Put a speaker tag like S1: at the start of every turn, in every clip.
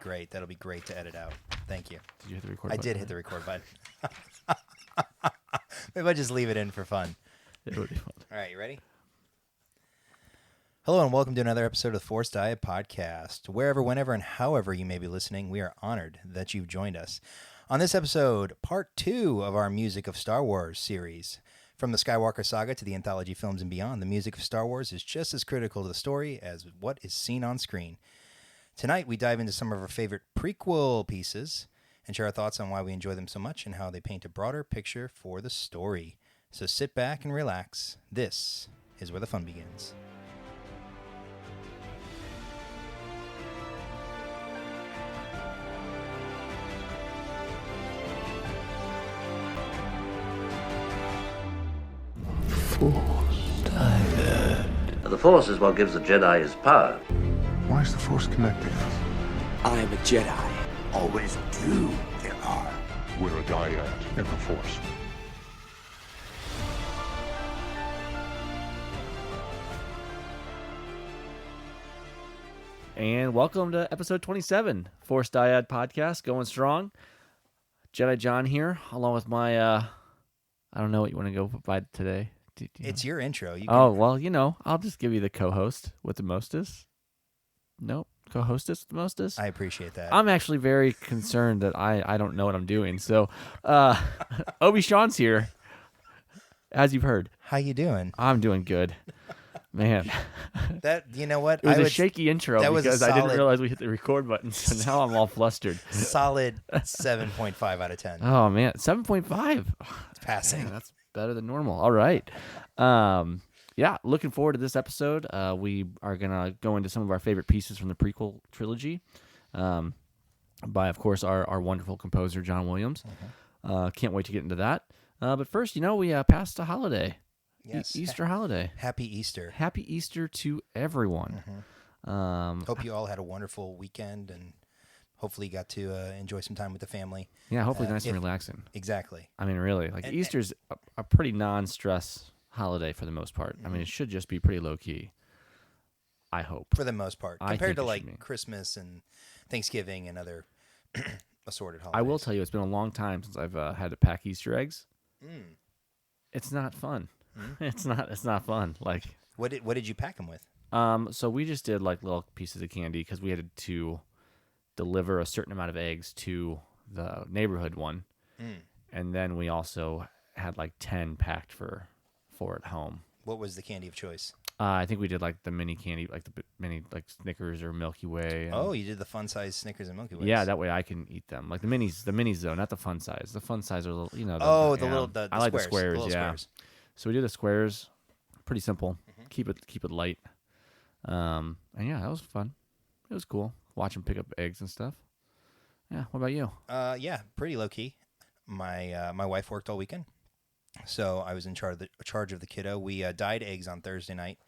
S1: great. That'll be great to edit out. Thank you.
S2: Did you hit the record
S1: I
S2: button?
S1: did hit the record button. Maybe I'll just leave it in for fun.
S2: It would be fun.
S1: All right, you ready? Hello and welcome to another episode of the Forced Diet Podcast. Wherever, whenever, and however you may be listening, we are honored that you've joined us. On this episode, part 2 of our Music of Star Wars series. From the Skywalker saga to the anthology films and beyond, the music of Star Wars is just as critical to the story as what is seen on screen. Tonight, we dive into some of our favorite prequel pieces and share our thoughts on why we enjoy them so much and how they paint a broader picture for the story. So sit back and relax. This is where the fun begins.
S3: The Force is what gives the Jedi his power.
S4: Why is the Force connecting us?
S5: I am a Jedi.
S4: Always two there are. We're a dyad in the Force.
S2: And welcome to episode 27, Force Dyad Podcast, going strong. Jedi John here, along with my, I don't know what you want to go by today.
S1: It's your intro. You
S2: Oh, well, I'll just give you the co-host with the mostest. Nope, co-hostess with the mostest.
S1: I appreciate that.
S2: I'm actually very concerned that I don't know what I'm doing. So, Obi Sean's here, as you've heard.
S1: How you doing?
S2: I'm doing good. Man,
S1: That you know what?
S2: it was
S1: I
S2: a
S1: would-
S2: shaky intro
S1: that was a
S2: because I didn't
S1: solid-
S2: realize we hit the record button. So now I'm all flustered.
S1: Solid 7.5 out of 10.
S2: Oh man, 7.5.
S1: It's passing.
S2: That's better than normal. All right. Yeah, looking forward to this episode. We are gonna go into some of our favorite pieces from the prequel trilogy, by of course our wonderful composer John Williams. Can't wait to get into that. But first, we passed a holiday.
S1: Yes.
S2: Easter holiday.
S1: Happy Easter.
S2: Happy Easter to everyone.
S1: Hope you all had a wonderful weekend and hopefully got to enjoy some time with the family.
S2: Yeah, hopefully nice and
S1: if-
S2: relaxing.
S1: Exactly.
S2: I mean, really, like
S1: And-
S2: Easter's a pretty non-stress holiday for the most part. I mean, it should just be pretty low key. I hope.
S1: For the most part.
S2: I
S1: Compared
S2: think
S1: to
S2: it
S1: like
S2: should be.
S1: Christmas and Thanksgiving and other assorted holidays.
S2: I will tell you, it's been a long time since I've had to pack Easter eggs.
S1: Mm.
S2: It's not fun. It's not fun. Like,
S1: What did you pack them with?
S2: so we just did like little pieces of candy because we had to deliver a certain amount of eggs to the neighborhood one, and then we also had like 10 packed for at home.
S1: What was the candy of choice?
S2: I think we did like the mini candy, like the mini like Snickers or Milky Way. And,
S1: Oh, you did the fun size Snickers and Milky Ways.
S2: yeah, that way I can eat them. Like the minis though, not the fun size. The fun size are little,
S1: the little the
S2: I like
S1: squares,
S2: the squares.
S1: little
S2: Yeah.
S1: squares.
S2: So we do the squares, pretty simple. Keep it light. And yeah, that was fun. It was cool. Watch them pick up eggs and stuff. Yeah. What about you?
S1: Yeah, pretty low key. My wife worked all weekend, so I was in charge of the kiddo. We dyed eggs on Thursday night.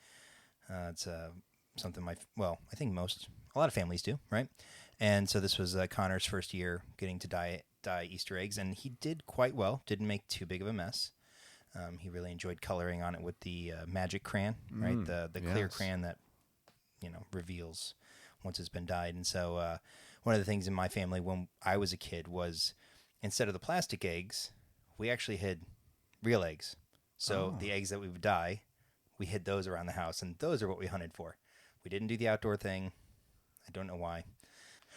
S1: It's something I think a lot of families do, right? And so this was Connor's first year getting to dye Easter eggs, and he did quite well. Didn't make too big of a mess. He really enjoyed coloring on it with the magic crayon, right? The clear
S2: yes.
S1: crayon that reveals once it's been dyed. And so one of the things in my family when I was a kid was instead of the plastic eggs, we actually hid real eggs. So the eggs that we would dye, we hid those around the house, and those are what we hunted for. We didn't do the outdoor thing. I don't know why.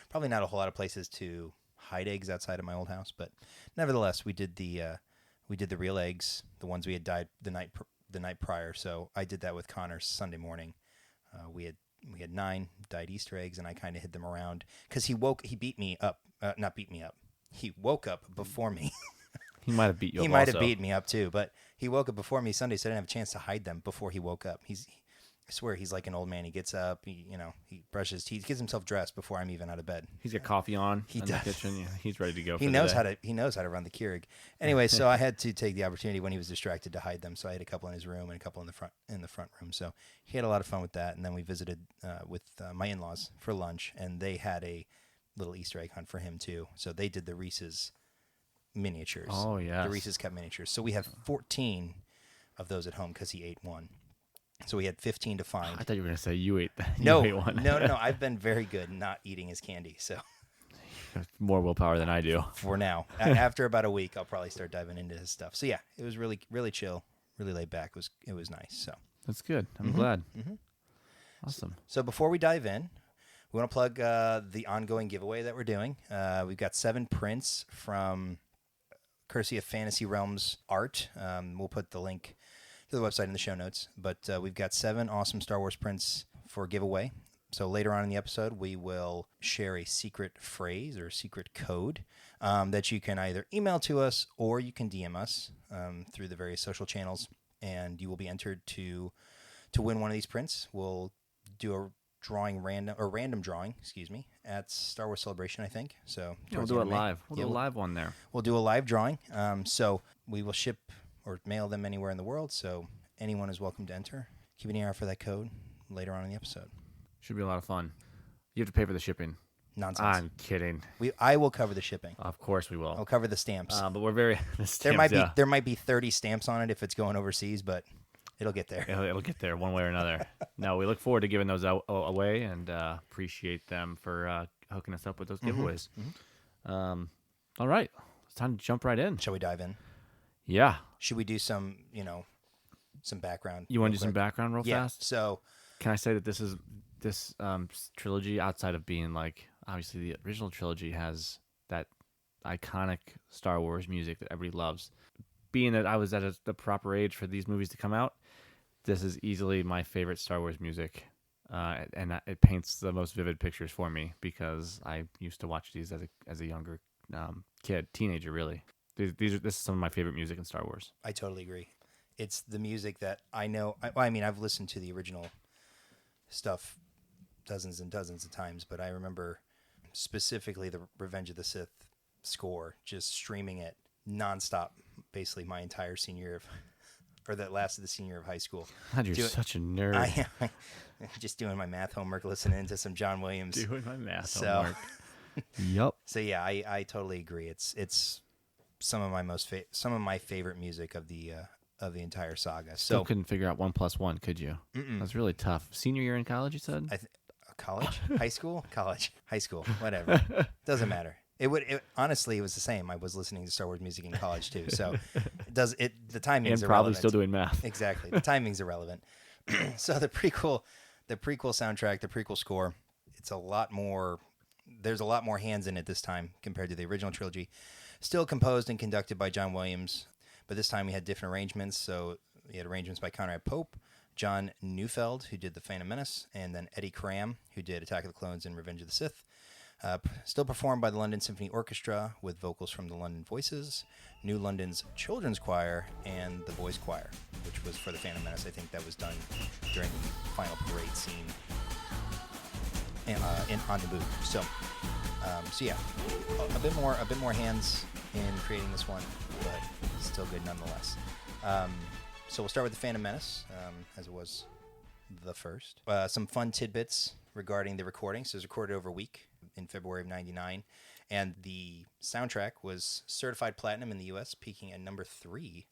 S1: Probably not a whole lot of places to hide eggs outside of my old house, but nevertheless, we did the real eggs, the ones we had dyed the night prior. So I did that with Connor Sunday morning. We had 9 dyed Easter eggs, and I kind of hid them around because he beat me up. Not beat me up. He woke up before me.
S2: He might have beat you.
S1: He
S2: up
S1: might have
S2: also.
S1: beat me up too, but he woke up before me Sunday, so I didn't have a chance to hide them before he woke up. I swear he's like an old man. He gets up, he brushes his teeth, gets himself dressed before I'm even out of bed.
S2: He's got coffee on
S1: He
S2: in the
S1: does.
S2: kitchen. Yeah, he's ready to go.
S1: He knows how to run the Keurig. Anyway, so I had to take the opportunity when he was distracted to hide them. So I had a couple in his room and a couple in the front room. So he had a lot of fun with that. And then we visited with my in-laws for lunch, and they had a little Easter egg hunt for him too. So they did the Reese's miniatures.
S2: Oh, yes.
S1: The Reese's Cup miniatures. So we have 14 of those at home because he ate one. So we had 15 to find.
S2: I thought you were going to say you ate that.
S1: No,
S2: You ate one.
S1: no. I've been very good not eating his candy. So
S2: More willpower than I do.
S1: for now. After about a week, I'll probably start diving into his stuff. So yeah, it was really, really chill, really laid back. It was nice. So
S2: That's good. I'm glad. Awesome.
S1: So before we dive in, we want to plug the ongoing giveaway that we're doing. We've got 7 prints from courtesy of Fantasy Realms Art. We'll put the link to the website in the show notes. But we've got 7 awesome Star Wars prints for giveaway. So later on in the episode, we will share a secret phrase or secret code that you can either email to us or you can DM us through the various social channels, and you will be entered to win one of these prints. We'll do a random drawing, at Star Wars Celebration, I think. So
S2: We'll do it live. We'll do a live one there.
S1: We'll do a live drawing. So we will ship or mail them anywhere in the world. So anyone is welcome to enter. Keep an ear out for that code later on in the episode.
S2: Should be a lot of fun. You have to pay for the shipping.
S1: Nonsense.
S2: I'm kidding.
S1: I will cover the shipping.
S2: Of course we will.
S1: I'll cover the stamps.
S2: But we're very the
S1: there
S2: stamps,
S1: might be 30 stamps on it if it's going overseas, but it'll get there.
S2: It'll get there one way or another. No, we look forward to giving those away and appreciate them for hooking us up with those giveaways. All right. It's time to jump right in.
S1: Shall we dive in?
S2: Yeah.
S1: Should we do some background?
S2: You want to
S1: real
S2: do some
S1: quick?
S2: background real
S1: Yeah.
S2: fast?
S1: So
S2: Can I say that this trilogy, outside of being like, obviously the original trilogy has that iconic Star Wars music that everybody loves. Being that I was at the proper age for these movies to come out, this is easily my favorite Star Wars music. And it paints the most vivid pictures for me because I used to watch these as a younger teenager, really. This is some of my favorite music in Star Wars.
S1: I totally agree. It's the music that I know. I've listened to the original stuff dozens and dozens of times, but I remember specifically the Revenge of the Sith score, just streaming it nonstop, basically my entire senior year or that lasted the senior year of high school.
S2: God, you're such a nerd.
S1: Just doing my math homework, listening to some John Williams.
S2: Doing my math homework. Yep.
S1: So yeah, I totally agree. It's some of my favorite music of the entire saga.
S2: Still
S1: So
S2: couldn't figure out 1 + 1, could you? That's really tough. Senior year in college, you said?
S1: college, high school, whatever. Doesn't matter. Honestly, it was the same. I was listening to Star Wars music in college too. So the timing's
S2: And probably
S1: irrelevant.
S2: still doing math.
S1: Exactly. The timing's irrelevant. So the prequel soundtrack, the prequel score, it's a lot more. There's a lot more hands in it this time compared to the original trilogy. Still composed and conducted by John Williams, but this time we had different arrangements. So we had arrangements by Conrad Pope, John Neufeld, who did The Phantom Menace, and then Eddie Cram, who did Attack of the Clones and Revenge of the Sith. Still performed by the London Symphony Orchestra with vocals from the London Voices, New London's Children's Choir, and the Boys Choir, which was for The Phantom Menace. I think that was done during the final parade scene on Naboo. So yeah, a bit more hands in creating this one, but still good nonetheless. So we'll start with The Phantom Menace, as it was the first. Some fun tidbits regarding the recording. So it was recorded over a week in February of 99, and the soundtrack was certified platinum in the U.S., peaking at number 3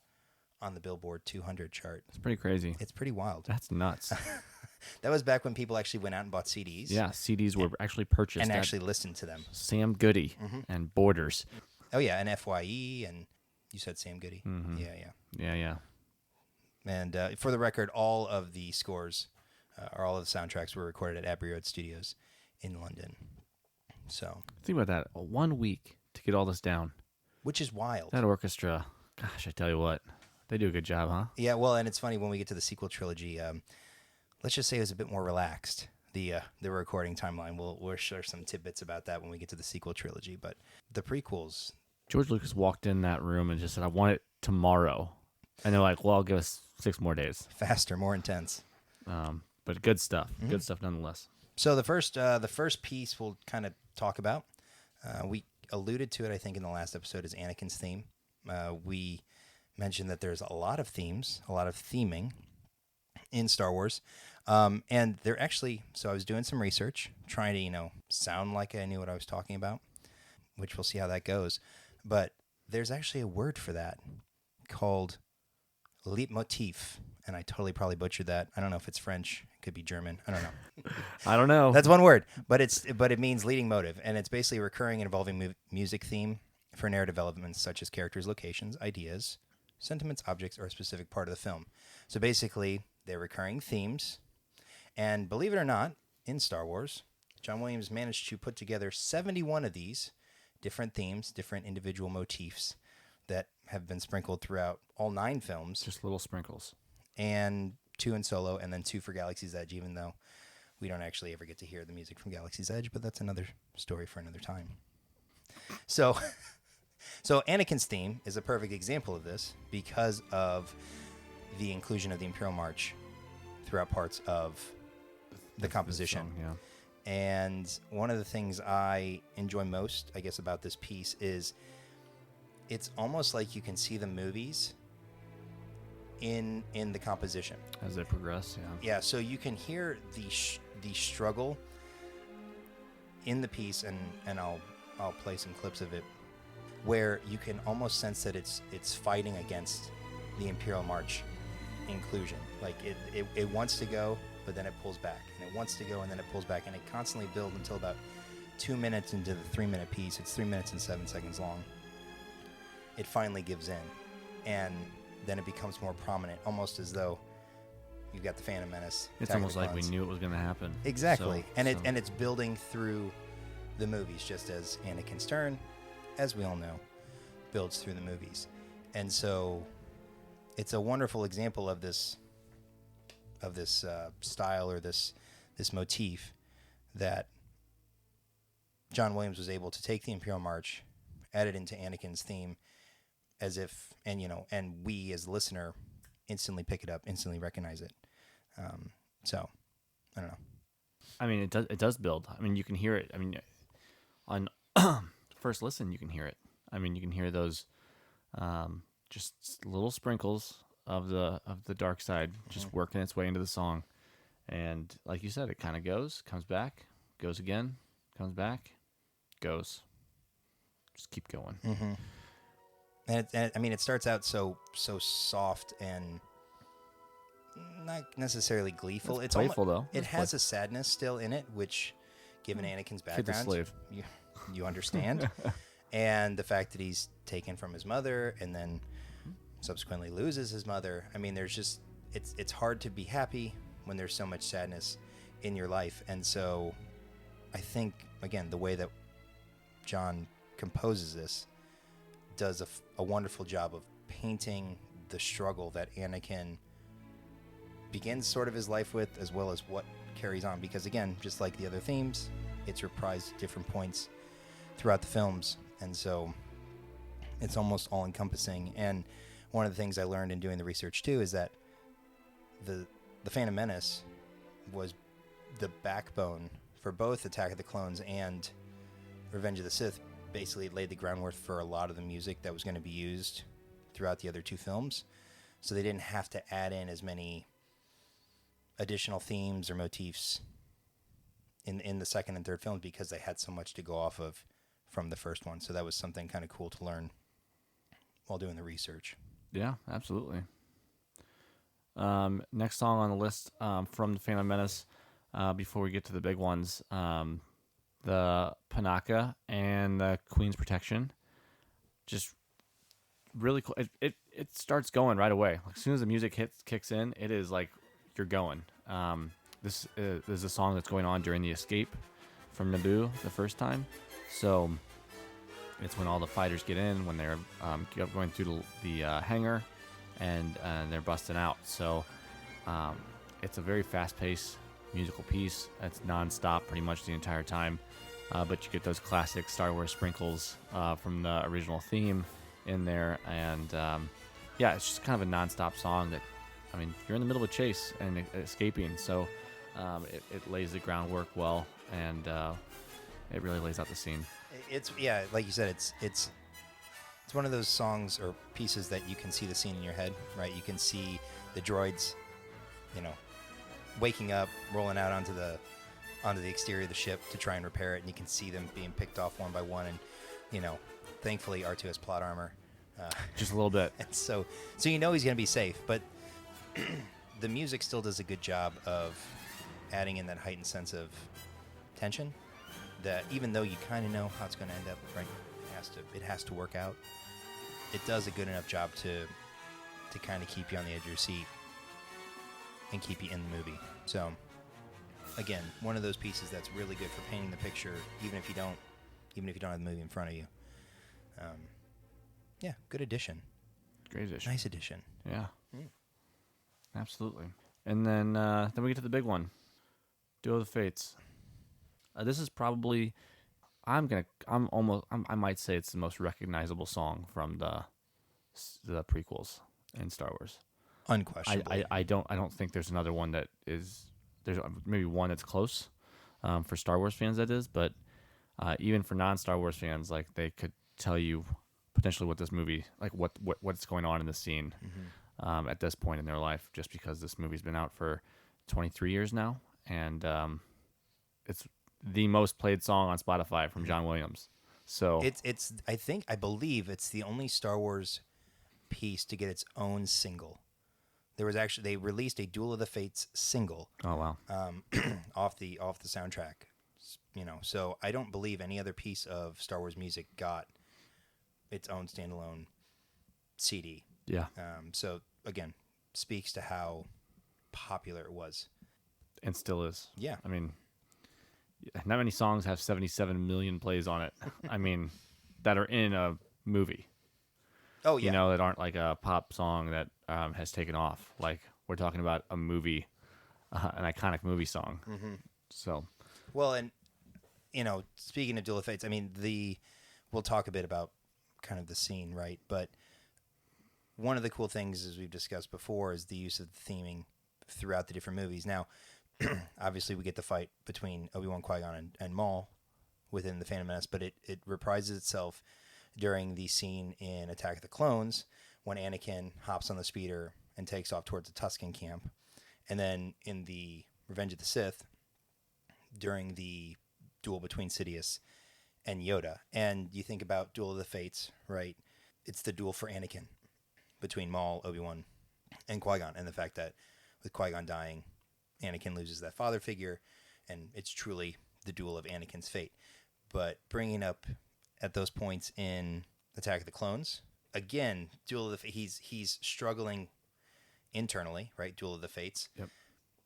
S1: on the Billboard 200 chart.
S2: It's pretty crazy.
S1: It's pretty wild.
S2: That's nuts.
S1: That was back when people actually went out and bought CDs.
S2: Yeah, CDs were actually purchased.
S1: And actually listened to them.
S2: Sam Goody and Borders.
S1: Oh, yeah, and FYE, and you said Sam Goody. Mm-hmm.
S2: Yeah.
S1: And for the record, all of the scores, or all of the soundtracks were recorded at Abbey Road Studios in London. So
S2: think about that. 1 week to get all this down.
S1: Which is wild.
S2: That orchestra, gosh, I tell you what, they do a good job, huh?
S1: Yeah, well, and it's funny when we get to the sequel trilogy. Let's just say it was a bit more relaxed. The recording timeline. We'll share some tidbits about that when we get to the sequel trilogy. But the prequels.
S2: George Lucas walked in that room and just said, "I want it tomorrow," and they're like, "Well, give us 6 more days."
S1: Faster, more intense.
S2: But good stuff. Mm-hmm. Good stuff nonetheless.
S1: So the first piece we'll kind of talk about, we alluded to it, I think, in the last episode, is Anakin's theme. We mentioned that there's a lot of themes, a lot of theming in Star Wars. And they're actually, so I was doing some research, trying to, sound like I knew what I was talking about, which we'll see how that goes. But there's actually a word for that called leitmotif. and I totally probably butchered that. I don't know if it's French. It could be German. I don't know.
S2: I don't know.
S1: That's one word, but it means leading motive, and it's basically a recurring and evolving music theme for narrative elements such as characters, locations, ideas, sentiments, objects, or a specific part of the film. So basically, they're recurring themes, and believe it or not, in Star Wars, John Williams managed to put together 71 of these different themes, different individual motifs that have been sprinkled throughout all 9 films,
S2: Just little sprinkles.
S1: and 2 in Solo, and then 2 for Galaxy's Edge, even though we don't actually ever get to hear the music from Galaxy's Edge, but that's another story for another time. So Anakin's theme is a perfect example of this because of the inclusion of the Imperial March throughout parts of the composition.
S2: Song, yeah.
S1: And one of the things I enjoy most, I guess, about this piece is it's almost like you can see the movies in the composition.
S2: As they progress, yeah.
S1: Yeah, so you can hear the struggle in the piece, and I'll play some clips of it, where you can almost sense that it's fighting against the Imperial March inclusion. Like it wants to go, but then it pulls back, and it wants to go, and then it pulls back, and it constantly builds until about 2 minutes into the 3-minute piece. It's 3 minutes and 7 seconds long. It finally gives in, and then it becomes more prominent, almost as though you've got the Phantom Menace.
S2: It's
S1: Attack of
S2: almost
S1: the
S2: like we
S1: Clones.
S2: knew it was going to happen.
S1: Exactly,
S2: So-
S1: and it's building through the movies, just as Anakin's turn, as we all know, builds through the movies, and so it's a wonderful example of this style, or this motif, that John Williams was able to take the Imperial March, add it into Anakin's theme, as if, and we as the listener instantly pick it up, instantly recognize it. So I don't know.
S2: I mean, it does build. I mean, you can hear it. I mean, on first listen, you can hear it. I mean, you can hear those just little sprinkles of the dark side just working its way into the song. And like you said, it kind of goes, comes back, goes again, comes back, goes. Just keep going.
S1: Mm-hmm. And I mean, it starts out so soft and not necessarily gleeful. It's
S2: playful, though.
S1: It
S2: It's
S1: has a sadness still in it, which, given Anakin's
S2: Kid's a
S1: background,
S2: slave.
S1: you understand. And the fact that he's taken from his mother and then subsequently loses his mother. I mean, there's just it's hard to be happy when there's so much sadness in your life. And so I think, again, the way that John composes this does a wonderful job of painting the struggle that Anakin begins sort of his life with, as well as what carries on. Because again, just like the other themes, it's reprised at different points throughout the films, and so it's almost all encompassing. And one of the things I learned in doing the research too is that the Phantom Menace was the backbone for both Attack of the Clones and Revenge of the Sith. Basically laid the groundwork for a lot of the music that was going to be used throughout the other 2 films, so they didn't have to add in as many additional themes or motifs in the second and third films, because they had so much to go off of from the first one. So that was something kind of cool to learn while doing the research.
S2: Yeah, absolutely. Next song on the list from the Phantom Menace, before we get to the big ones, the Panaka and the Queen's Protection. Just really cool. It starts going right away. Like, as soon as the music kicks in, it is like you're going. This is a song that's going on during the escape from Naboo the first time. So it's when all the fighters get in, when they're going through the hangar, and they're busting out. So it's a very fast-paced musical piece. It's non-stop pretty much the entire time. But you get those classic Star Wars sprinkles from the original theme in there. And yeah, it's just kind of a non-stop song that, I mean, you're in the middle of a chase and escaping. So it lays the groundwork well, and it really lays out the scene.
S1: It's, yeah, like you said, it's one of those songs or pieces that you can see the scene in your head, right? You can see the droids, waking up, rolling out onto the exterior of the ship to try and repair it, and you can see them being picked off one by one. And thankfully R2 has plot armor,
S2: Just a little bit.
S1: and so he's going to be safe. But the music still does a good job of adding in that heightened sense of tension. That even though you kind of know how it's going to end up, right? It has to work out. It does a good enough job to kind of keep you on the edge of your seat and keep you in the movie. So, again, one of those pieces that's really good for painting the picture, even if you don't have the movie in front of you. Yeah, good addition.
S2: Great addition.
S1: Nice addition.
S2: Yeah. Absolutely. And then we get to the big one, Duel of the Fates. This is probably, I might say it's the most recognizable song from the prequels in Star Wars.
S1: Unquestionably.
S2: I don't think there's another one that is. There's maybe one that's close for Star Wars fans, that is, but even for non-Star Wars fans, like they could tell you potentially what this movie, like what's going on in the scene at this point in their life, just because this movie's been out for 23 years now, and it's the most played song on Spotify from John Williams. So
S1: I believe it's the only Star Wars piece to get its own single. They released a Duel of the Fates single.
S2: Oh wow!
S1: Off the soundtrack, So I don't believe any other piece of Star Wars music got its own standalone CD.
S2: Yeah.
S1: So again, speaks to how popular it was,
S2: and still is.
S1: Yeah.
S2: I mean, not many songs have 77 million plays on it. I mean, that are in a movie.
S1: Oh yeah.
S2: That aren't like a pop song that has taken off. Like we're talking about a movie, an iconic movie song. Mm-hmm. So.
S1: Well, and speaking of Duel of Fates, I mean we'll talk a bit about kind of the scene, right? But one of the cool things, as we've discussed before, is the use of the theming throughout the different movies. Now, obviously, we get the fight between Obi-Wan, Qui-Gon, and Maul within the Phantom Menace, but it reprises itself during the scene in Attack of the Clones when Anakin hops on the speeder and takes off towards the Tusken camp, and then in the Revenge of the Sith during the duel between Sidious and Yoda. And you think about Duel of the Fates, right? It's the duel for Anakin between Maul, Obi-Wan, and Qui-Gon, and the fact that with Qui-Gon dying, Anakin loses that father figure, and it's truly the duel of Anakin's fate. But bringing up at those points in Attack of the Clones, again, Duel of the he's struggling internally, right? Duel of the Fates.
S2: Yep.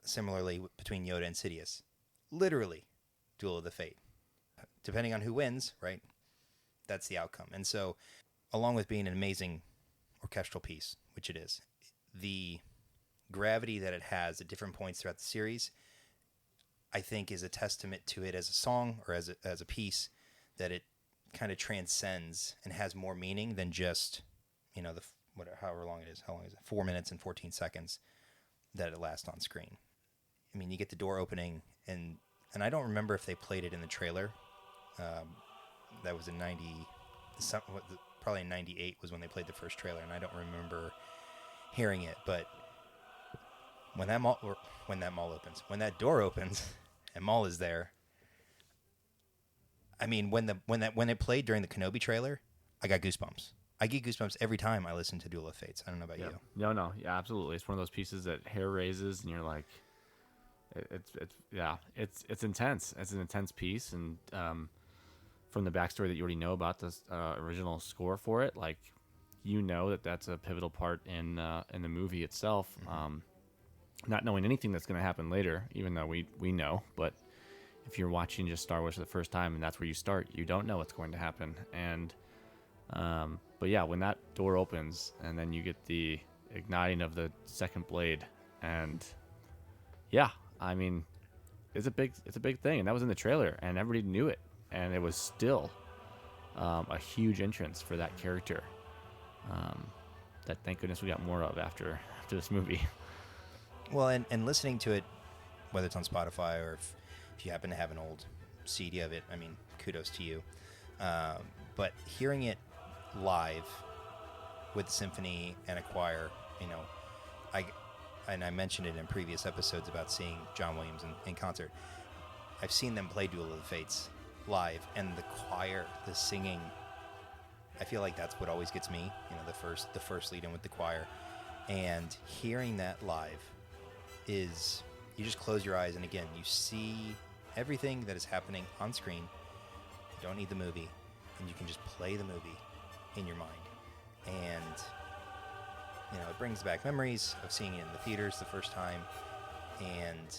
S1: Similarly, between Yoda and Sidious, literally, Duel of the Fate. Depending on who wins, right? That's the outcome. And so, along with being an amazing orchestral piece, which it is, the gravity that it has at different points throughout the series, I think, is a testament to it as a song or as a piece, that it kind of transcends and has more meaning than just, however long it is. How long is it? 4 minutes and 14 seconds that it lasts on screen. I mean, you get the door opening, and I don't remember if they played it in the trailer. That was in probably in 98 was when they played the first trailer, and I don't remember hearing it. But when that door opens, and Maul is there. I mean, when it played during the Kenobi trailer, I got goosebumps. I get goosebumps every time I listen to Duel of Fates. I don't know about you.
S2: No, yeah, absolutely. It's one of those pieces that hair raises, and you're like, it's intense. It's an intense piece, and from the backstory that you already know about the original score for it, like that's a pivotal part in the movie itself.
S1: Mm-hmm.
S2: Not knowing anything that's going to happen later, even though we know, but if you're watching just Star Wars for the first time and that's where you start, you don't know what's going to happen. And but yeah, when that door opens and then you get the igniting of the second blade, and yeah, I mean, it's a big thing, and that was in the trailer, and everybody knew it, and it was still a huge entrance for that character. That thank goodness we got more of after this movie.
S1: Well, and listening to it, whether it's on Spotify or if you happen to have an old CD of it, I mean, kudos to you. But hearing it live with the symphony and a choir, I mentioned it in previous episodes about seeing John Williams in concert. I've seen them play Duel of the Fates live, and the choir, the singing, I feel like that's what always gets me. The first lead in with the choir, and hearing that live is you just close your eyes and again you see everything that is happening on screen. You don't need the movie, and you can just play the movie in your mind. And it brings back memories of seeing it in the theaters the first time, and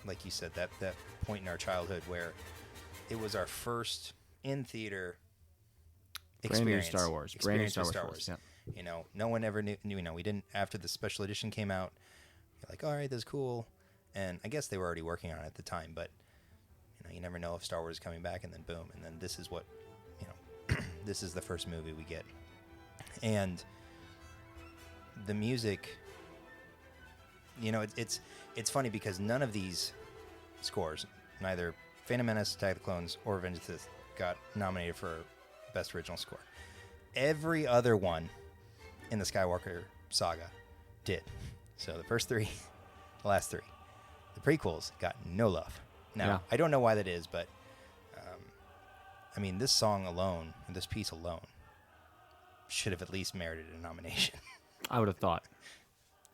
S1: like you said, that point in our childhood where it was our first in theater experience.
S2: Brand new Star Wars.
S1: Experience with Star
S2: Wars.
S1: Wars.
S2: Yeah.
S1: No one ever knew. We didn't. After the special edition came out, you're like, all right, that's cool. And I guess they were already working on it at the time, but you never know if Star Wars is coming back, and then boom, and then this is what this is the first movie we get, and the music. It's funny because none of these scores, neither Phantom Menace, Attack of the Clones, or Revenge of the Sith, got nominated for Best Original Score. Every other one in the Skywalker saga did. So the first three, the last three. The prequels got no love. Now,
S2: Yeah.
S1: I don't know why that is, but this song alone, this piece alone, should have at least merited a nomination.
S2: I would have thought.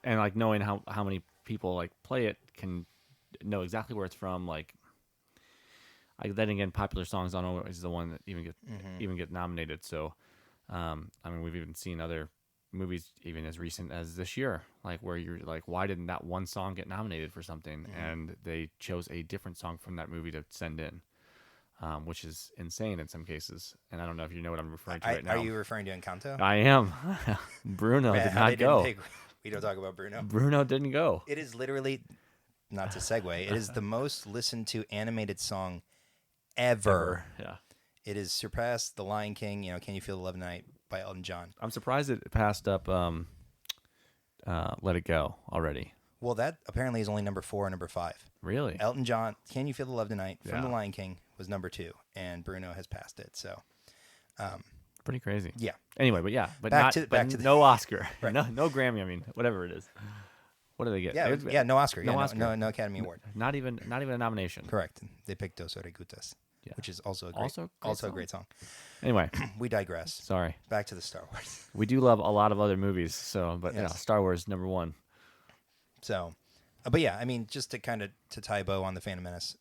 S2: And like knowing how many people like play it can know exactly where it's from. Like then again, popular songs don't always the one that even get nominated. So, we've even seen other movies even as recent as this year, like where you're like, why didn't that one song get nominated for something? And they chose a different song from that movie to send in, which is insane in some cases. And I don't know if you know what I'm referring to right now.
S1: Are you referring to Encanto?
S2: I am. Bruno did
S1: How they
S2: not go.
S1: We don't talk about Bruno.
S2: Bruno didn't go.
S1: It is literally, not to segue, it is the most listened to animated song ever.
S2: Yeah.
S1: It has surpassed The Lion King, Can You Feel the Love Tonight by Elton John.
S2: I'm surprised it passed up Let It Go already.
S1: Well, that apparently is only number 4 or number 5.
S2: Really?
S1: Elton John, Can You Feel the Love Tonight from
S2: Yeah.
S1: The Lion King was number 2, and Bruno has passed it. So,
S2: Pretty crazy.
S1: yeah.
S2: Anyway, but
S1: Back to the-
S2: no Oscar.
S1: Right.
S2: No Grammy, whatever it is. What do they get?
S1: Yeah, no Oscar.
S2: No
S1: Yeah,
S2: Oscar.
S1: No Academy Award.
S2: Not even a nomination.
S1: Correct. They picked Dos Oregutas,
S2: Yeah.
S1: which is also a great song.
S2: Anyway,
S1: We digress.
S2: sorry.
S1: Back to the Star Wars.
S2: We do love a lot of other movies, but
S1: Yes.
S2: Star Wars number 1.
S1: So, but yeah, just to kind of to tie a bow on the Phantom Menace,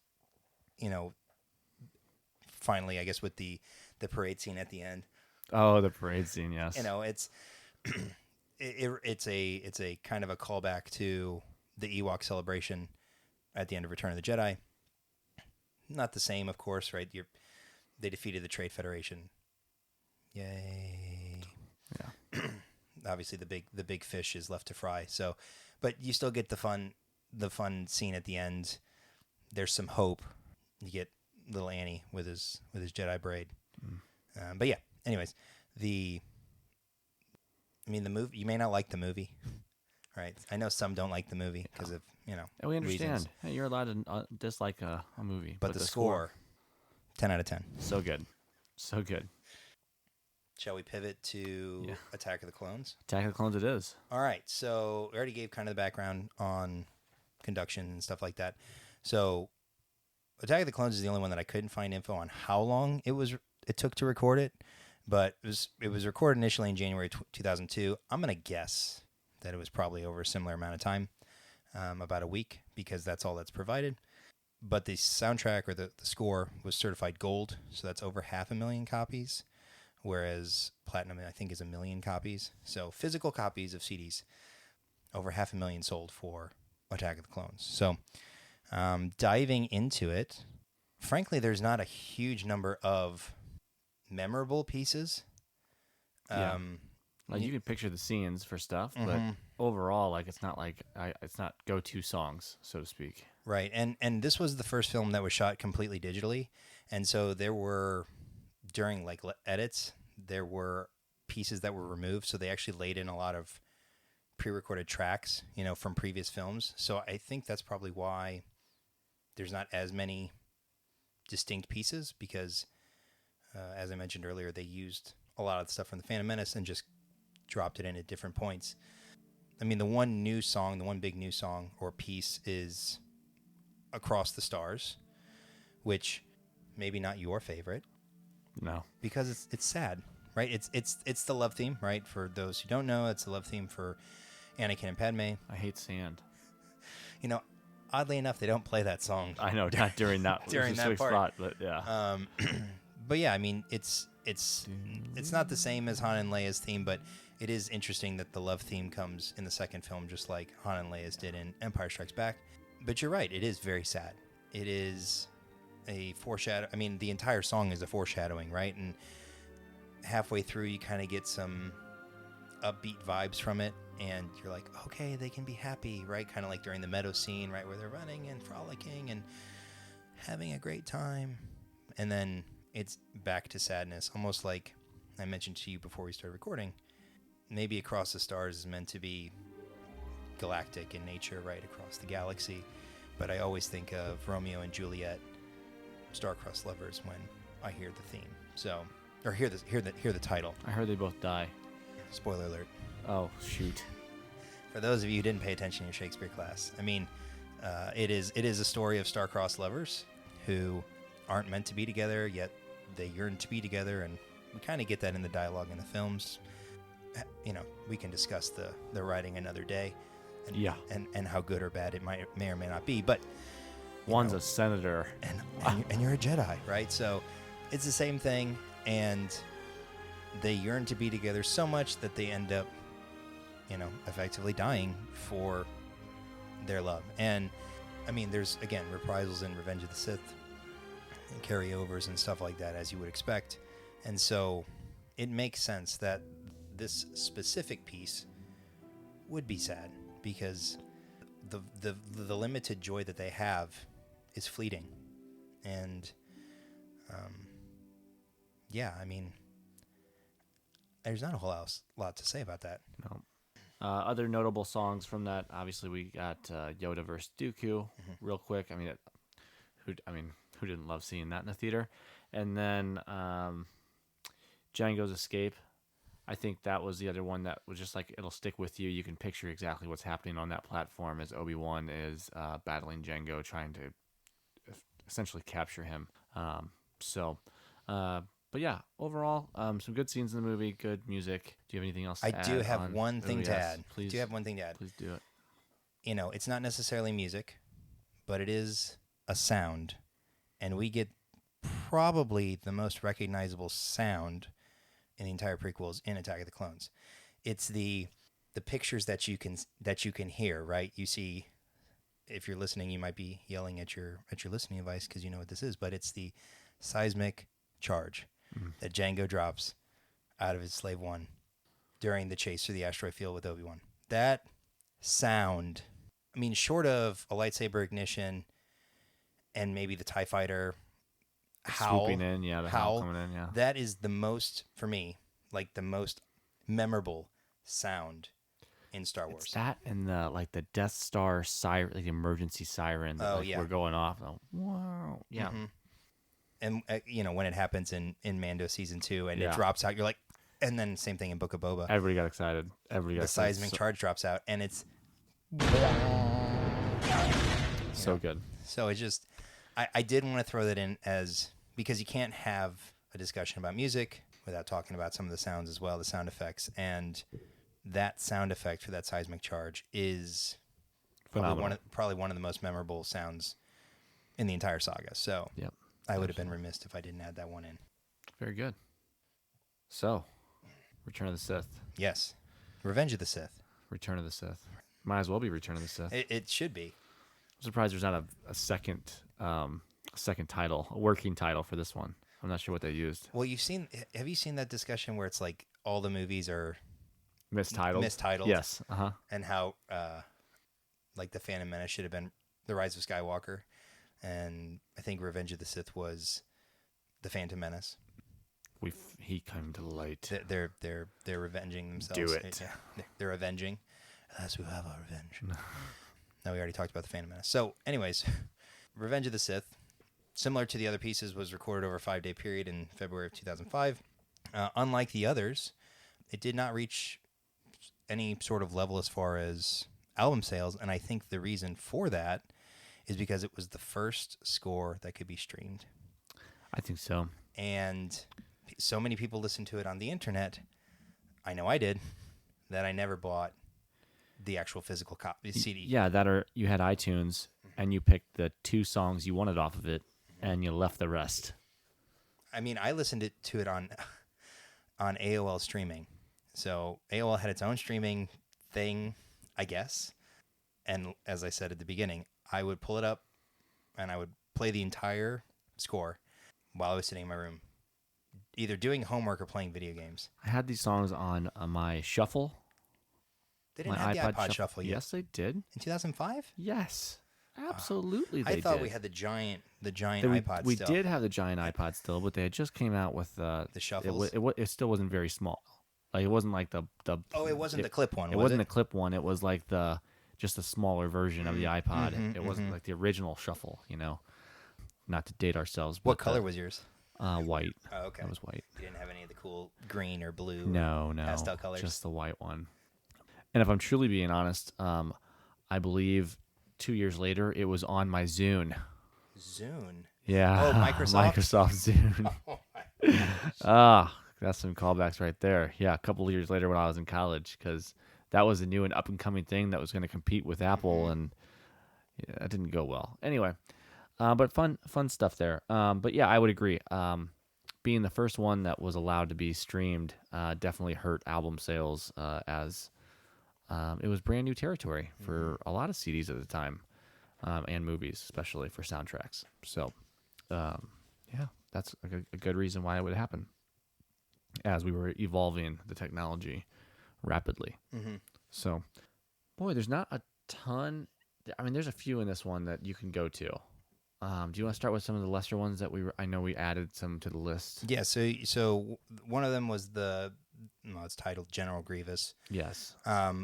S1: finally, I guess with the parade scene at the end,
S2: Oh, the parade scene, yes.
S1: it's it's a kind of a callback to the Ewok celebration at the end of Return of the Jedi. Not the same, of course, right? They defeated the Trade Federation. Yay!
S2: Yeah.
S1: Obviously, the big fish is left to fry. So, but you still get the fun scene at the end. There's some hope. You get little Annie with his Jedi braid. But yeah. Anyways, the movie. You may not like the movie, right? I know some don't like the movie because of
S2: And we understand.
S1: reasons.
S2: Hey, you're allowed to dislike a movie,
S1: But the score, 10 out of 10.
S2: so good, so good.
S1: Shall we pivot to Attack of the Clones?
S2: Attack of the Clones, it is.
S1: All right. So we already gave kind of the background on conduction and stuff like that. So Attack of the Clones is the only one that I couldn't find info on how long it took to record it, but it was recorded initially in January 2002. I'm gonna guess that it was probably over a similar amount of time, about a week, because that's all that's provided. But the soundtrack or the score was certified gold, so that's over 500,000 copies, whereas platinum I think is 1 million copies. So physical copies of CDs, over 500,000 sold for Attack of the Clones. So diving into it, frankly, there's not a huge number of memorable pieces.
S2: Yeah. Like you can picture the scenes for stuff, but overall, like it's not go-to songs, so to speak.
S1: Right, and this was the first film that was shot completely digitally, and so there were, during like edits, there were pieces that were removed, so they actually laid in a lot of pre-recorded tracks, from previous films. So I think that's probably why there's not as many distinct pieces, because as I mentioned earlier, they used a lot of the stuff from the Phantom Menace and just dropped it in at different points. The one big new song or piece is Across the Stars, which maybe not your favorite.
S2: No.
S1: Because it's sad, right? It's the love theme, right? For those who don't know, it's the love theme for Anakin and Padme.
S2: I hate sand.
S1: You know, oddly enough, they don't play that song.
S2: I know, not during that
S1: During that
S2: specific
S1: part.
S2: spot, but yeah.
S1: But yeah, I mean, it's not the same as Han and Leia's theme, but it is interesting that the love theme comes in the second film, just like Han and Leia's did in Empire Strikes Back. But you're right, it is very sad. It is a foreshadow. I mean, the entire song is a foreshadowing, right? And halfway through, you kind of get some upbeat vibes from it, and you're like, okay, they can be happy, right? Kind of like during the meadow scene, right, where they're running and frolicking and having a great time. And then it's back to sadness, almost like I mentioned to you before we started recording. Maybe Across the Stars is meant to be galactic in nature, right, across the galaxy. But I always think of Romeo and Juliet, star-crossed lovers, when I hear the theme. So, or hear the title.
S2: I heard they both die.
S1: Spoiler alert.
S2: Oh, shoot.
S1: For those of you who didn't pay attention in your Shakespeare class, I mean, it is a story of star-crossed lovers who aren't meant to be together, yet they yearn to be together, and we kind of get that in the dialogue in the films. You know, we can discuss the writing another day, and how good or bad it may or may not be. But
S2: one's a senator,
S1: and you're a Jedi, right? So it's the same thing, and they yearn to be together so much that they end up, you know, effectively dying for their love. And I mean, there's again reprisals in Revenge of the Sith, and carryovers and stuff like that, as you would expect. And so it makes sense that this specific piece would be sad, because the limited joy that they have is fleeting. And yeah, I mean, there's not a whole lot to say about that.
S2: No. Other notable songs from that, obviously we got Yoda versus Dooku, real quick. I mean, who didn't love seeing that in the theater? And then Django's Escape. I think that was the other one that was just like, it'll stick with you. You can picture exactly what's happening on that platform as Obi-Wan is battling Django, trying to essentially capture him. But yeah, overall, some good scenes in the movie, good music. Do you have anything else to add?
S1: I do have one thing to add.
S2: Please.
S1: Do you have one thing to add?
S2: Please do it.
S1: You know, it's not necessarily music, but it is a sound. And we get probably the most recognizable sound in the entire prequels in Attack of the Clones. It's the pictures that you can hear, right? You see, if you're listening, you might be yelling at your listening device because you know what this is, but it's the seismic charge that Django drops out of his Slave One during the chase through the asteroid field with Obi-Wan. That sound, I mean, short of a lightsaber ignition and maybe the TIE fighter howl,
S2: swooping in, the howl coming in,
S1: that is the most, for me, like the most memorable sound in Star Wars.
S2: It's that and the Death Star siren, like the emergency siren that we're going off. Oh, wow. Yeah.
S1: Mm-hmm. And you know, when it happens in Mando season 2 and it
S2: Yeah.
S1: drops out, you're like, and then same thing in Book of Boba.
S2: Everybody got excited.
S1: The seismic charge drops out, and it's
S2: so good.
S1: So it's just, I did want to throw that in as, because you can't have a discussion about music without talking about some of the sounds as well, the sound effects. And that sound effect for that seismic charge is
S2: Phenomenal.
S1: probably one of the most memorable sounds in the entire saga. So
S2: Yep.
S1: I would have been remiss if I didn't add that one in.
S2: Very good. So, Return of the Sith.
S1: Yes. Revenge of the Sith.
S2: Return of the Sith. Might as well be Return of the Sith.
S1: It should be.
S2: I'm surprised there's not a second title, a working title for this one. I'm not sure what they used.
S1: Well, have you seen that discussion where it's like all the movies are
S2: Mistitled. Yes. Uh-huh.
S1: and how like the Phantom Menace should have been The Rise of Skywalker, and I think Revenge of the Sith was The Phantom Menace.
S2: He came to the light.
S1: They're revenging themselves.
S2: Do it.
S1: Yeah, they're avenging. As we have our revenge. No, we already talked about the Phantom Menace. So, anyways, Revenge of the Sith, similar to the other pieces, was recorded over a 5-day period in February of 2005. Unlike the others, it did not reach any sort of level as far as album sales, and I think the reason for that is because it was the first score that could be streamed.
S2: I think so.
S1: And so many people listened to it on the internet, I know I did, that I never bought the actual physical copy CD.
S2: Yeah, you had iTunes and you picked the 2 songs you wanted off of it, and you left the rest.
S1: I mean, I listened to it on AOL streaming. So AOL had its own streaming thing, I guess. And as I said at the beginning, I would pull it up and I would play the entire score while I was sitting in my room, either doing homework or playing video games.
S2: I had these songs on my shuffle.
S1: They didn't
S2: my
S1: have the iPod Shuffle yet.
S2: Yes, they did.
S1: In 2005?
S2: Yes, absolutely. They
S1: I thought
S2: did.
S1: we had the giant iPod
S2: we
S1: still.
S2: did have the giant iPod still, but they had just came out with
S1: The shuffles?
S2: It still wasn't very small. Like it wasn't like the.
S1: Oh, it wasn't the clip one.
S2: It wasn't the clip one. It was like just a smaller version of the iPod. It wasn't like the original shuffle. Not to date ourselves.
S1: What
S2: but
S1: color was yours?
S2: White.
S1: Oh, okay.
S2: It was white.
S1: You didn't have any of the cool green or blue
S2: No,
S1: pastel colors?
S2: just the white one. And if I'm truly being honest, I believe 2 years later it was on my Zune.
S1: Zune?
S2: Yeah.
S1: Oh, Microsoft?
S2: Microsoft Zune.
S1: Oh, my gosh.
S2: That's some callbacks right there. Yeah, a couple of years later when I was in college, because that was a new and up-and-coming thing that was going to compete with Apple, and that didn't go well. Anyway, but fun stuff there. But yeah, I would agree. Being the first one that was allowed to be streamed definitely hurt album sales as it was brand new territory for a lot of CDs at the time, and movies, especially for soundtracks. So, yeah, that's a good reason why it would happen as we were evolving the technology rapidly. So, boy, there's not a ton. I mean, there's a few in this one that you can go to. Do you want to start with some of the lesser ones that I know we added some to the list?
S1: Yeah, so one of them was it's titled General Grievous.
S2: Yes.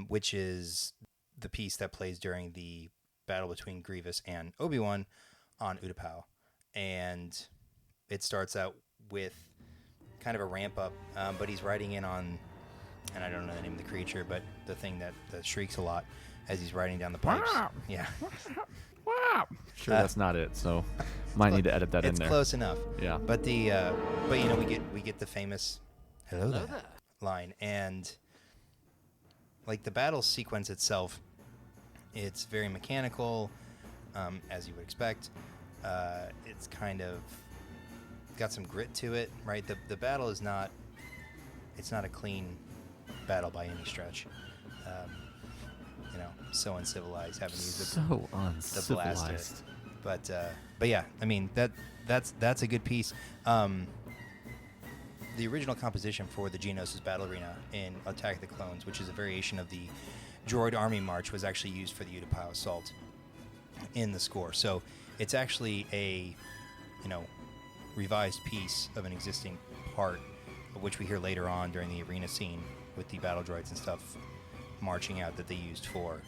S1: Which is the piece that plays during the battle between Grievous and Obi-Wan on Utapau. And it starts out with kind of a ramp up, but he's riding in on, and I don't know the name of the creature, but the thing that shrieks a lot as he's riding down the pipes. Yeah.
S2: Sure, that's not it. So, might need to edit that in there.
S1: It's close enough.
S2: Yeah.
S1: But we get the famous "Hello there" line, and like the battle sequence itself, it's very mechanical, as you would expect. It's kind of got some grit to it, right? The battle is not a clean battle by any stretch. So uncivilized having to use the blaster. But yeah, I mean that's a good piece. The original composition for the Geonosis Battle Arena in Attack of the Clones, which is a variation of the Droid Army March, was actually used for the Utapau Assault in the score. So it's actually a revised piece of an existing part, of which we hear later on during the arena scene with the battle droids and stuff marching out that they used for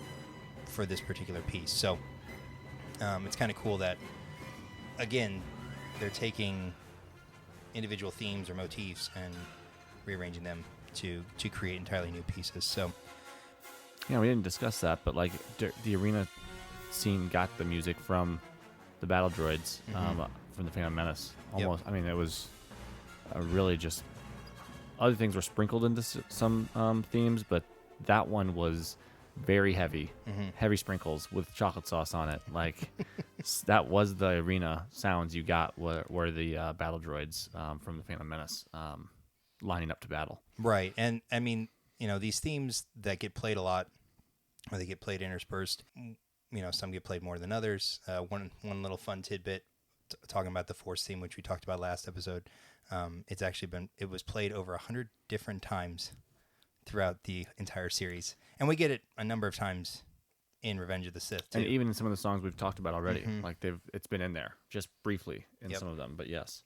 S1: this particular piece. So it's kind of cool that, again, they're taking individual themes or motifs and rearranging them to create entirely new pieces. So
S2: yeah, we didn't discuss that, but like the arena scene got the music from the battle droids from the Phantom Menace. Almost, yep. I mean, it was really just other things were sprinkled into some themes, but that one was very heavy sprinkles with chocolate sauce on it. Like that was the arena sounds you got were the battle droids from the Phantom Menace lining up to battle.
S1: Right, and I mean, these themes that get played a lot, or they get played interspersed. Some get played more than others. One little fun tidbit talking about the Force theme, which we talked about last episode. It was played over 100 different times throughout the entire series, and we get it a number of times in Revenge of the Sith too.
S2: And even in some of the songs we've talked about already, like it's been in there just briefly in some of them, but yes,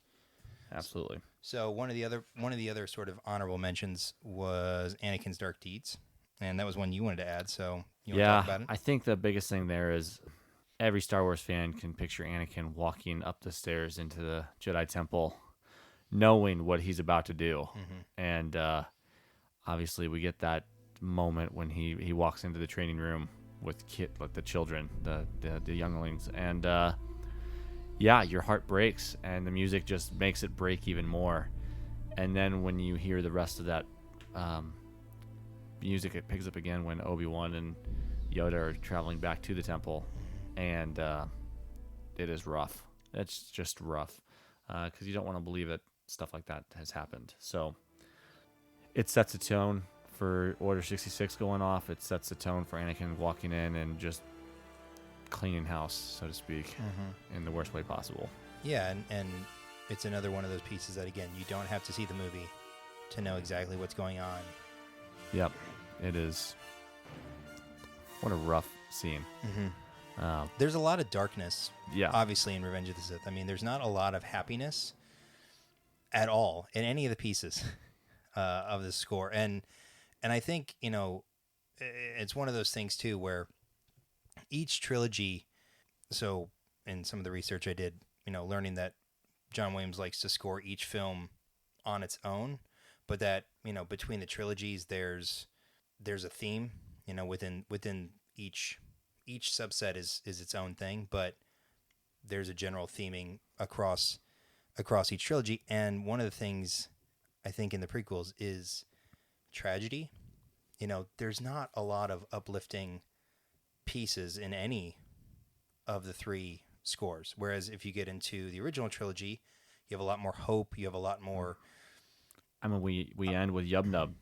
S2: absolutely.
S1: So one of the other sort of honorable mentions was Anakin's Dark Deeds, and that was one you wanted to add. So you want to talk about it?
S2: I think the biggest thing there is every Star Wars fan can picture Anakin walking up the stairs into the Jedi Temple, knowing what he's about to do, and obviously we get that moment when he walks into the training room with the children, the younglings, and your heart breaks, and the music just makes it break even more. And then when you hear the rest of that music, it picks up again when Obi-Wan and Yoda are traveling back to the temple, and it is rough. It's just rough because you don't want to believe that stuff like that has happened. So it sets a tone for Order 66 going off. It sets a tone for Anakin walking in and just cleaning house, so to speak, in the worst way possible.
S1: Yeah, and it's another one of those pieces that, again, you don't have to see the movie to know exactly what's going on.
S2: Yep, it is. What a rough scene.
S1: There's a lot of darkness,
S2: Yeah.
S1: obviously, in Revenge of the Sith. I mean, there's not a lot of happiness at all in any of the pieces of the score. And I think, it's one of those things, too, where each trilogy, so in some of the research I did, learning that John Williams likes to score each film on its own, but that, between the trilogies, there's a theme, within each subset is its own thing, but there's a general theming across each trilogy. And one of the things I think in the prequels is tragedy. There's not a lot of uplifting pieces in any of the three scores. Whereas if you get into the original trilogy, you have a lot more hope. You have a lot more.
S2: I mean, we end with Yub Nub,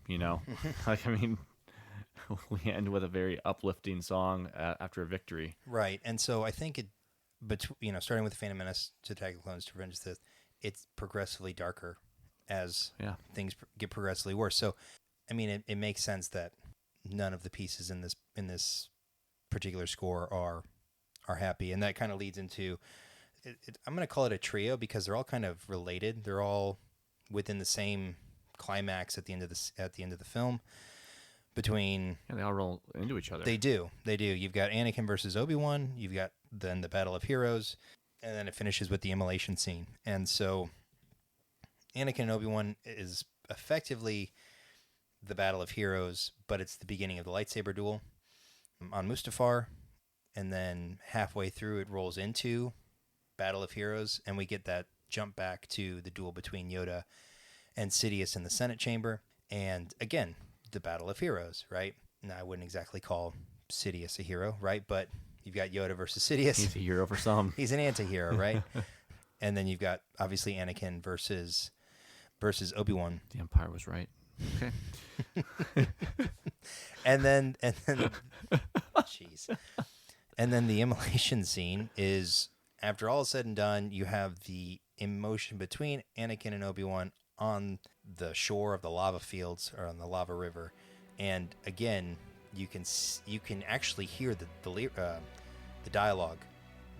S2: we end with a very uplifting song after a victory.
S1: Right. And so I think starting with the Phantom Menace to Attack of the Clones to Revenge of the Sith, it's progressively darker as things get progressively worse. So, I mean, it makes sense that none of the pieces in this particular score are happy, and that kind of leads into I'm going to call it a trio because they're all kind of related. They're all within the same climax at the end of the film. Between
S2: they all roll into each other.
S1: They do. You've got Anakin versus Obi-Wan. You've got then the Battle of Heroes, and then it finishes with the immolation scene. And so, Anakin and Obi-Wan is effectively the Battle of Heroes, but it's the beginning of the lightsaber duel on Mustafar, and then halfway through it rolls into Battle of Heroes, and we get that jump back to the duel between Yoda and Sidious in the Senate chamber, and again, the Battle of Heroes, right? Now, I wouldn't exactly call Sidious a hero, right? But you've got Yoda versus Sidious.
S2: He's a hero for some.
S1: He's an anti-hero, right? And then you've got, obviously, Anakin versus Obi-Wan.
S2: The Empire was right. Okay.
S1: and then jeez. And then the immolation scene is, after all is said and done, you have the emotion between Anakin and Obi-Wan on the shore of the lava fields or on the lava river, and again, you can actually hear the dialogue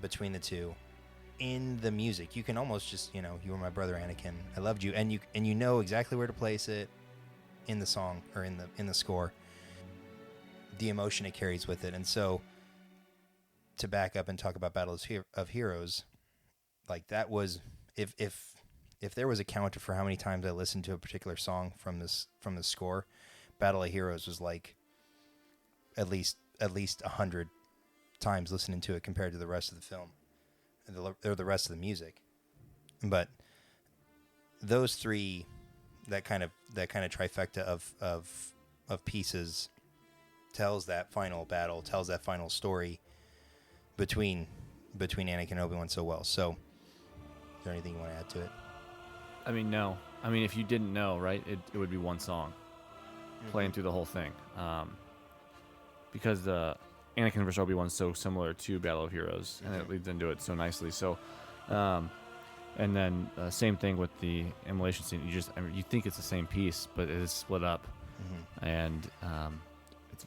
S1: between the two in the music. You can almost just, you were my brother, Anakin. I loved you, and you know exactly where to place it in the song or in the score. The emotion it carries with it, and so to back up and talk about Battle of Heroes, like that was if there was a counter for how many times I listened to a particular song from the score, Battle of Heroes was like at least 100 times listening to it compared to the rest of the film, or the rest of the music. But those three, that kind of trifecta of pieces tells that final battle, tells that final story between Anakin and Obi-Wan so well. So, is there anything you want to add to it?
S2: I mean, no. I mean, if you didn't know, right, it would be one song playing through the whole thing. Because Anakin vs. Obi-Wan is so similar to Battle of Heroes, and it leads into it so nicely. So, and then same thing with the immolation scene. You think it's the same piece, but it is split up, and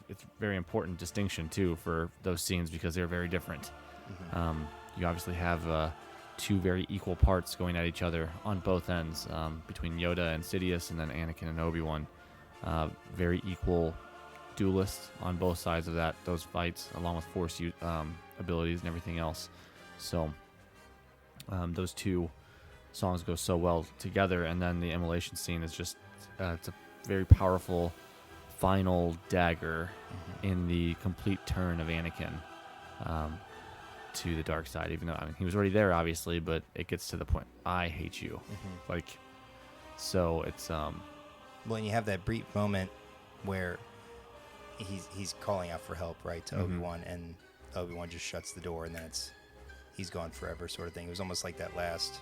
S2: it's very important distinction too for those scenes because they're very different. You obviously have two very equal parts going at each other on both ends, between Yoda and Sidious, and then Anakin and Obi-Wan. Very equal duelists on both sides of those fights, along with Force abilities and everything else. So those two songs go so well together, and then the immolation scene is just it's a very powerful final dagger in the complete turn of Anakin to the dark side, even though he was already there, obviously, but it gets to the point, I hate you. So it's
S1: well, and you have that brief moment where he's calling out for help, right, to Obi-Wan, and Obi-Wan just shuts the door, and then he's gone forever, sort of thing. It was almost like that last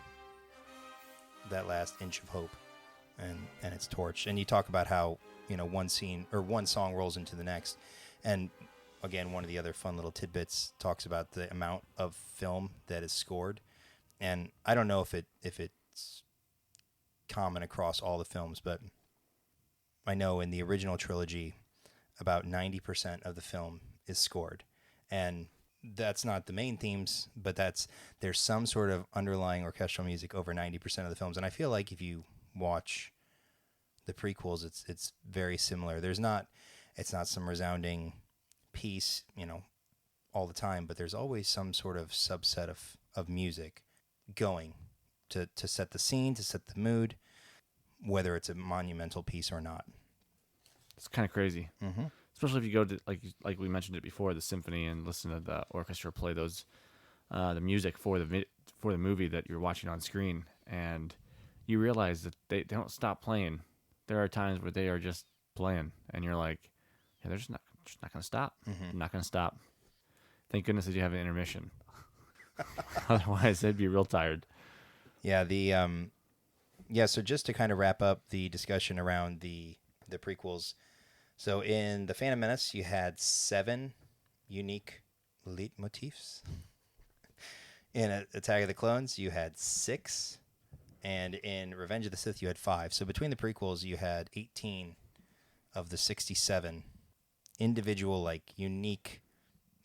S1: inch of hope, and it's torched. And you talk about how, one scene or one song rolls into the next, and again, one of the other fun little tidbits talks about the amount of film that is scored, and I don't know if it's common across all the films, but I know in the original trilogy, about 90% of the film is scored, and that's not the main themes, but there's some sort of underlying orchestral music over 90% of the films. And I feel like if you watch the prequels, it's very similar. It's not some resounding piece, all the time, but there's always some sort of subset of music going to set the scene, to set the mood, whether it's a monumental piece or not.
S2: It's kind of crazy. Mm-hmm. Especially if you go to, like we mentioned it before, the symphony, and listen to the orchestra play those, the music for the movie that you're watching on screen, and you realize that they don't stop playing. There are times where they are just playing, and you're like, yeah, they're just not going to stop.
S1: Mm-hmm.
S2: They're not going to stop. Thank goodness that you have an intermission. Otherwise, they'd be real tired.
S1: Yeah. So just to kind of wrap up the discussion around the prequels. So in The Phantom Menace, you had 7 unique leitmotifs. In Attack of the Clones, you had 6. And in Revenge of the Sith, you had 5. So between the prequels, you had 18 of the 67 individual, unique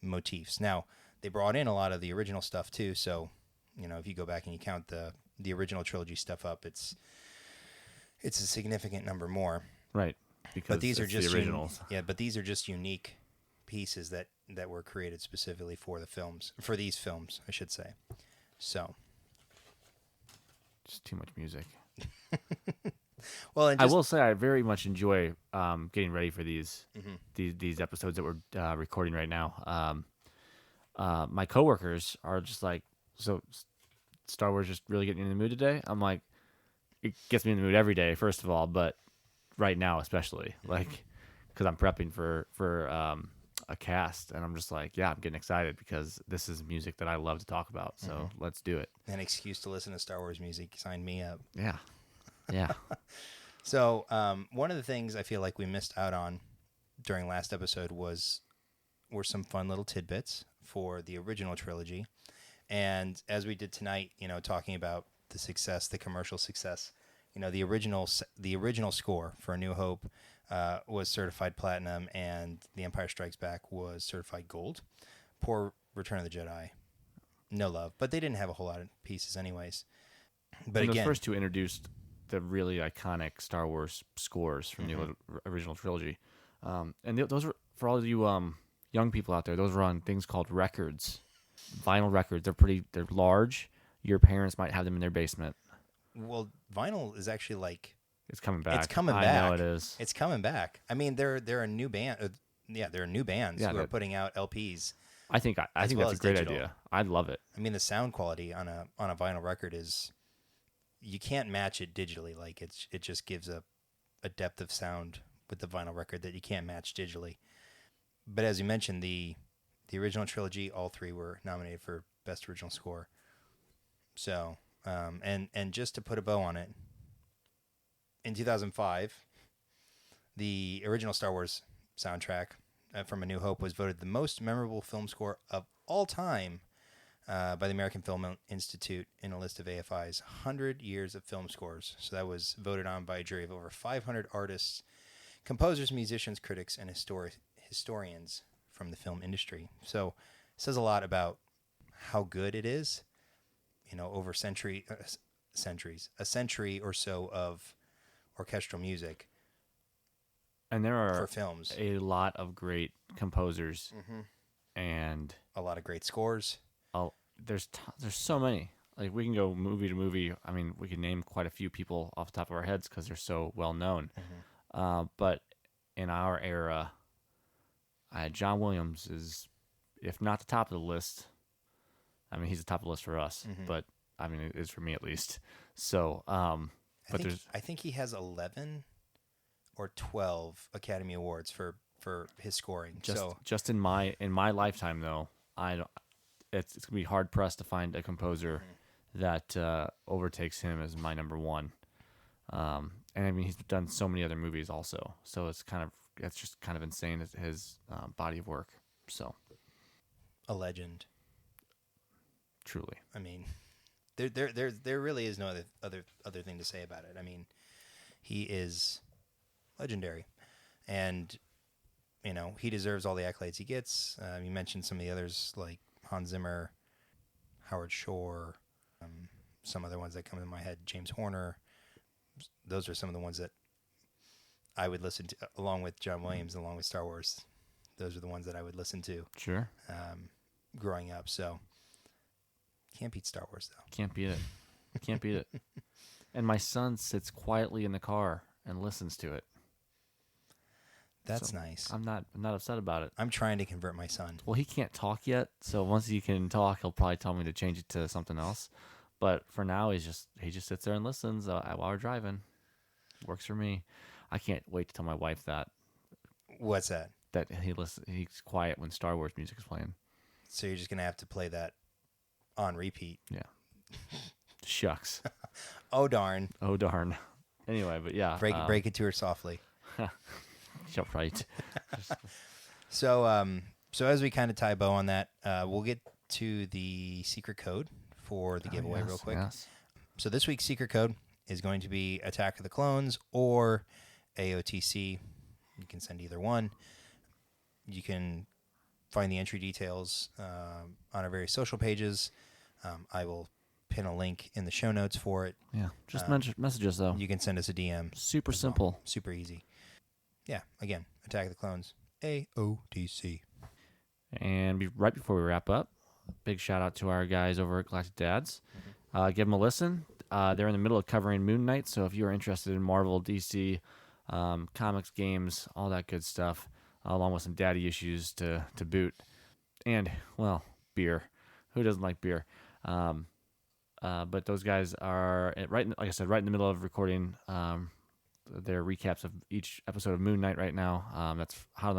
S1: motifs. Now, they brought in a lot of the original stuff, too. So, if you go back and you count the original trilogy stuff up, it's a significant number more.
S2: Right. Because
S1: but these are just
S2: the originals.
S1: But these are just unique pieces that were created specifically for these films, I should say. So,
S2: just too much music.
S1: Well, and
S2: I will say I very much enjoy getting ready for these episodes that we're recording right now. My coworkers are just like, so Star Wars just really getting in the mood today. I'm like, it gets me in the mood every day, first of all, but right now especially, because I'm prepping for a cast, and I'm just like, yeah, I'm getting excited because this is music that I love to talk about. So let's do it.
S1: An excuse to listen to Star Wars music. Sign me up.
S2: Yeah.
S1: So one of the things I feel like we missed out on during last episode were some fun little tidbits for the original trilogy, and as we did tonight, talking about the commercial success. The original score for A New Hope was certified platinum, and The Empire Strikes Back was certified gold. Poor Return of the Jedi, no love, but they didn't have a whole lot of pieces anyways. But
S2: and
S1: again,
S2: those first two introduced the really iconic Star Wars scores from the original trilogy, and those were, for all of you young people out there, those were on things called records, vinyl records. They're large. Your parents might have them in their basement.
S1: Well, vinyl is actually
S2: it's coming back.
S1: It's coming back.
S2: I know it is.
S1: It's coming back. I mean, they're a new band. There are new bands who are putting out LPs.
S2: I think that's a great idea. I'd love it.
S1: I mean, the sound quality on a vinyl record you can't match it digitally. It just gives a depth of sound with the vinyl record that you can't match digitally. But as you mentioned, the original trilogy, all 3 were nominated for Best Original Score. So, and just to put a bow on it, in 2005, the original Star Wars soundtrack from A New Hope was voted the most memorable film score of all time by the American Film Institute in a list of AFI's 100 years of film scores. So that was voted on by a jury of over 500 artists, composers, musicians, critics, and historians from the film industry. So it says a lot about how good it is. Over a century or so of orchestral music.
S2: And there are
S1: for films
S2: a lot of great composers and
S1: a lot of great scores.
S2: There's so many. We can go movie to movie. I mean, we can name quite a few people off the top of our heads because they're so well known. But in our era, John Williams is, if not the top of the list. I mean, he's the top of the list for us, but I mean, it is for me at least. So, I
S1: think he has 11 or 12 Academy Awards for for his scoring.
S2: Just in my lifetime though, I don't. It's gonna be hard pressed to find a composer that overtakes him as my number one. And I mean, he's done so many other movies also, so it's just kind of insane his body of work. So,
S1: a legend.
S2: Truly,
S1: I mean, there really is no other thing to say about it. I mean, he is legendary, and you know he deserves all the accolades he gets. You mentioned some of the others like Hans Zimmer, Howard Shore, some other ones that come in my head. James Horner. Those are some of the ones that I would listen to, along with John Williams, along with Star Wars. Those are the ones that I would listen to.
S2: Sure.
S1: Growing up, so can't beat Star Wars though.
S2: Can't beat it. Can't beat it. And my son sits quietly in the car and listens to it.
S1: That's
S2: So
S1: nice.
S2: I'm not upset about it.
S1: I'm trying to convert my son.
S2: Well, he can't talk yet, so once he can talk, he'll probably tell me to change it to something else. But for now, he just sits there and listens while we're driving. Works for me. I can't wait to tell my wife that
S1: What's that?
S2: he's quiet when Star Wars music is playing.
S1: So you're just gonna have to play that on repeat.
S2: Yeah. Shucks.
S1: Oh darn!
S2: Oh darn. Anyway, but yeah.
S1: Break it to her softly.
S2: Yeah, right.
S1: So as we kind of tie a bow on that, we'll get to the secret code for the giveaway real quick.
S2: Yes.
S1: So this week's secret code is going to be Attack of the Clones or AOTC. You can send either one. You can find the entry details on our various social pages. I will pin a link in the show notes for it.
S2: Yeah. Just message us though.
S1: You can send us a DM.
S2: Super
S1: as well.
S2: simple.
S1: Super easy. Yeah. Again, Attack of the Clones. AOTC.
S2: And right before we wrap up, big shout out to our guys over at Galactic Dads. Give them a listen. They're in the middle of covering Moon Knight, so if you're interested in Marvel, DC, comics, games, all that good stuff, along with some daddy issues to boot, and, well, beer. Who doesn't like beer? But those guys are, like I said, right in the middle of recording their recaps of each episode of Moon Knight right now. That's hot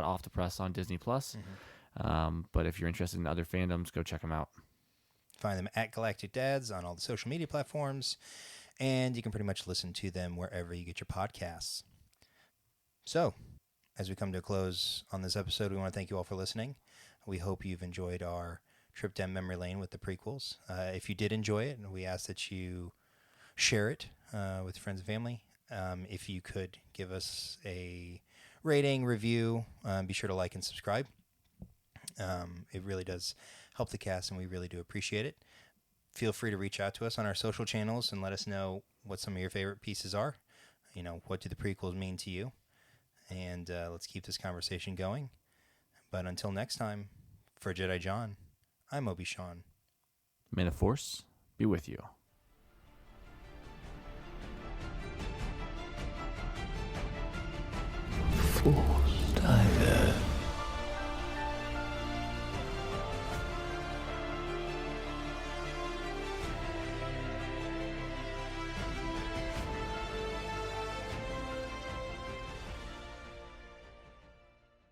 S2: off the press on Disney+. But if you're interested in other fandoms, go check them out.
S1: Find them at Galactic Dads on all the social media platforms, and you can pretty much listen to them wherever you get your podcasts. So, as we come to a close on this episode, we want to thank you all for listening. We hope you've enjoyed our trip down memory lane with the prequels. If you did enjoy it, we ask that you share it with friends and family. If you could give us a rating, review, be sure to like and subscribe. It really does help the cast, and we really do appreciate it. Feel free to reach out to us on our social channels and let us know what some of your favorite pieces are. You know, what do the prequels mean to you? And let's keep this conversation going. But until next time, for Jedi John, I'm Obi Sean.
S2: May the Force be with you.
S4: Force.